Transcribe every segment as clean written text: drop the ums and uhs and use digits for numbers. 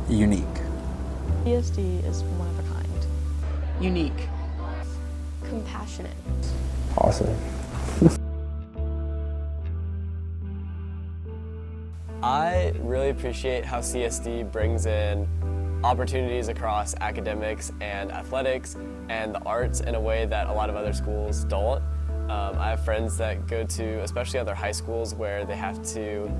Unique. CSD is one of a kind. Unique. Compassionate. Awesome. I really appreciate how CSD brings in opportunities across academics and athletics and the arts in a way that a lot of other schools don't. I have friends that go to, especially other high schools, where they have to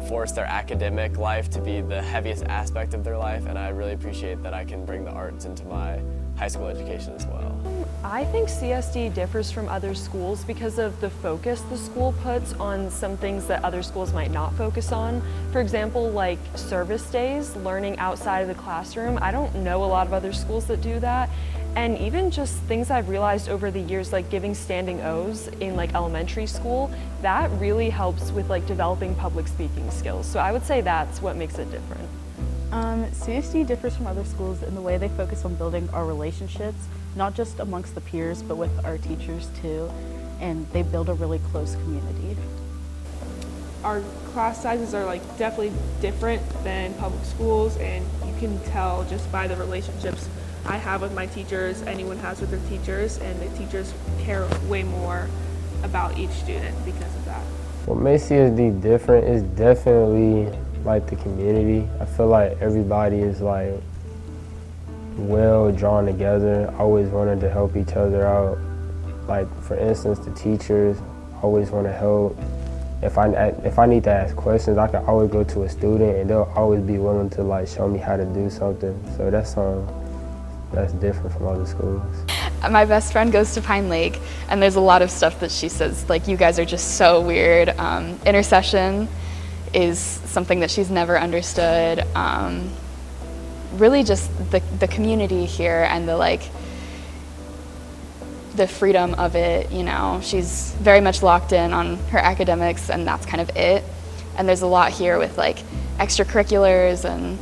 force their academic life to be the heaviest aspect of their life, and I really appreciate that I can bring the arts into my high school education as well. I think CSD differs from other schools because of the focus the school puts on some things that other schools might not focus on. For example, like service days, learning outside of the classroom. I don't know a lot of other schools that do that. And even just things I've realized over the years, like giving standing O's in like elementary school, that really helps with like developing public speaking skills. So I would say that's what makes it different. CSD differs from other schools in the way they focus on building our relationships, not just amongst the peers, but with our teachers too, and they build a really close community. Our class sizes are like definitely different than public schools, and you can tell just by the relationships I have with my teachers, anyone has with their teachers, and the teachers care way more about each student because of that. What makes CSD different is definitely like the community. I feel like everybody is like well drawn together, always wanted to help each other out. Like for instance, the teachers always want to help. If I need to ask questions, I can always go to a student and they'll always be willing to like show me how to do something. So that's different from other schools. My best friend goes to Pine Lake, and there's a lot of stuff that she says, like, you guys are just so weird. Intercession is something that she's never understood. Really just the community here and the freedom of it, you know. She's very much locked in on her academics, and that's kind of it. And there's a lot here with like extracurriculars and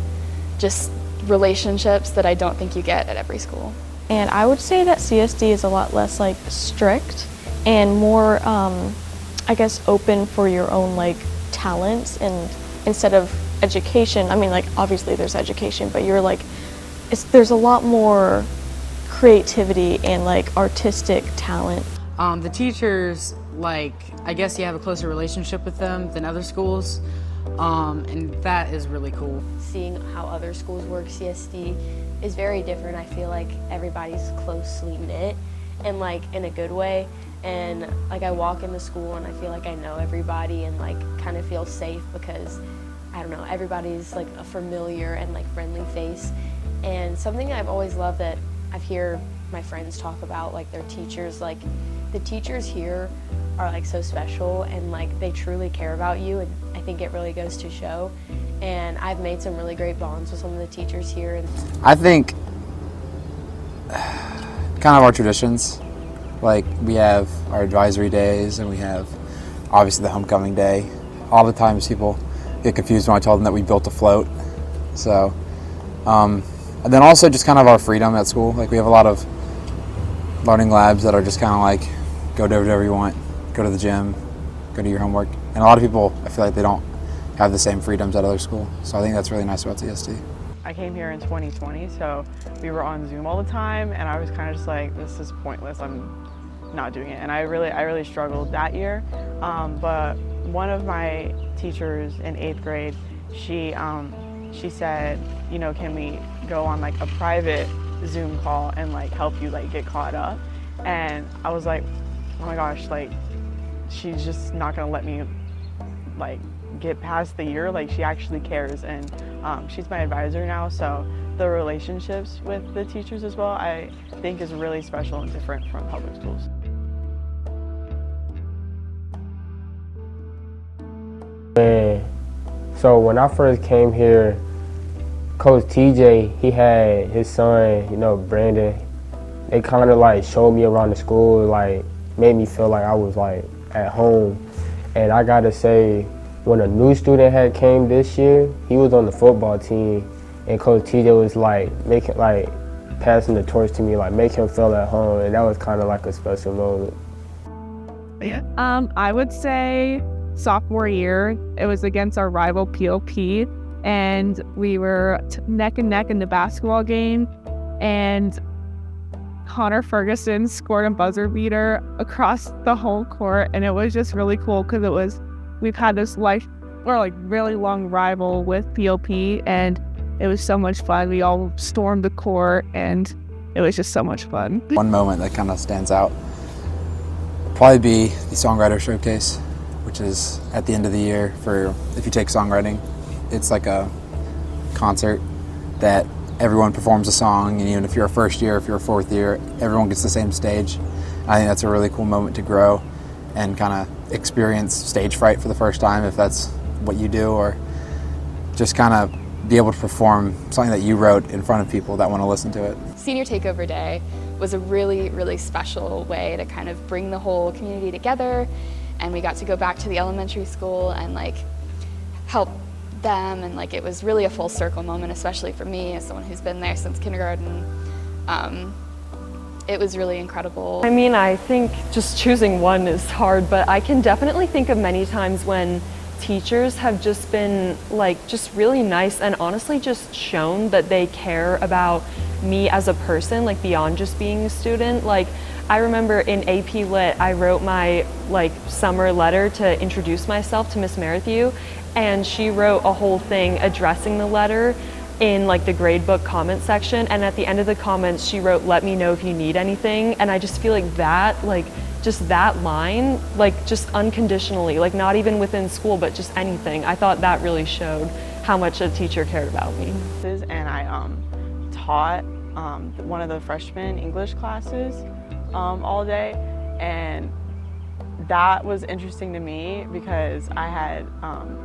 just relationships that I don't think you get at every school. And I would say that CSD is a lot less like strict and more, I guess, open for your own like talents, and instead of education, I mean, like obviously there's education, but you're like, there's a lot more creativity and like artistic talent. The teachers, like, I guess you have a closer relationship with them than other schools, and that is really cool. Seeing how other schools work CSD is very different. I feel like everybody's closely knit and like in a good way, and like I walk into school and I feel like I know everybody and like kind of feel safe because I don't know, everybody's like a familiar and like friendly face. And something I've always loved that I've heard my friends talk about, like their teachers, like the teachers here are like so special and like they truly care about you, and I think it really goes to show. And I've made some really great bonds with some of the teachers here. And I think kind of our traditions, like we have our advisory days and we have obviously the homecoming day. All the times people get confused when I tell them that we built a float. So, and then also just kind of our freedom at school. Like we have a lot of learning labs that are just kind of like go do whatever you want, go to the gym, go do your homework. And a lot of people, I feel like they don't have the same freedoms at other schools. So I think that's really nice about CSD. I came here in 2020, so we were on Zoom all the time, and I was kind of just like, this is pointless, I'm not doing it. And I really struggled that year. But one of my teachers in 8th grade, she said, you know, can we go on like a private Zoom call and like help you like get caught up? And I was like, oh my gosh, like she's just not gonna let me like get past the year. Like she actually cares, and she's my advisor now, so the relationships with the teachers as well I think is really special and different from public schools. So when I first came here, Coach TJ, he had his son, you know, Brandon. They kind of like showed me around the school, like made me feel like I was like at home. And I gotta say, when a new student had came this year, he was on the football team, and Coach TJ was like passing the torch to me, like make him feel at home, and that was kind of like a special moment. I would say sophomore year, it was against our rival POP, and we were neck and neck in the basketball game, and Connor Ferguson scored a buzzer beater across the whole court, and it was just really cool because we've had this really long rival with POP, and it was so much fun. We all stormed the court, and it was just so much fun. One moment that kind of stands out probably be the Songwriter Showcase, which is at the end of the year for, if you take songwriting, it's like a concert that everyone performs a song, and even if you're a first year, if you're a fourth year, everyone gets the same stage. I think that's a really cool moment to grow and kind of experience stage fright for the first time, if that's what you do, or just kind of be able to perform something that you wrote in front of people that want to listen to it. Senior Takeover Day was a really, really special way to kind of bring the whole community together, and we got to go back to the elementary school and like help them, and like it was really a full circle moment, especially for me as someone who's been there since kindergarten. It was really incredible. I mean, I think just choosing one is hard, but I can definitely think of many times when teachers have just been just really nice and honestly just shown that they care about me as a person, beyond just being a student. I remember in AP Lit, I wrote my summer letter to introduce myself to Miss Merrithew, and she wrote a whole thing addressing the letter in the gradebook comment section, and at the end of the comments she wrote, "Let me know if you need anything." And I just feel that just that line, just unconditionally, not even within school but just anything, I thought that really showed how much a teacher cared about me. And I taught one of the freshman English classes all day, and that was interesting to me because I had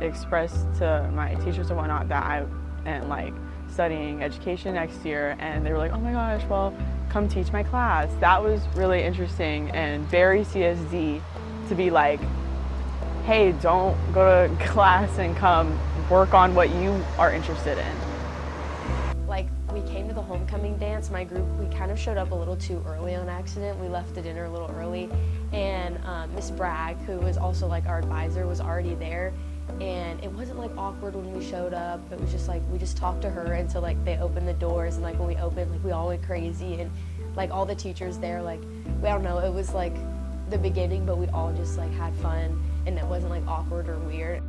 expressed to my teachers and whatnot that I am studying education next year, and they were like, "Oh my gosh, well, come teach my class." That was really interesting and very CSD to be like, "Hey, don't go to class and come work on what you are interested in." We came to the homecoming dance, my group, we kind of showed up a little too early on accident. We left the dinner a little early, and Miss Bragg, who was also our advisor, was already there, and it wasn't awkward when we showed up. It was just we just talked to her until they opened the doors, and when we opened, we all went crazy, and all the teachers there, I don't know, it was the beginning, but we all just had fun, and it wasn't awkward or weird.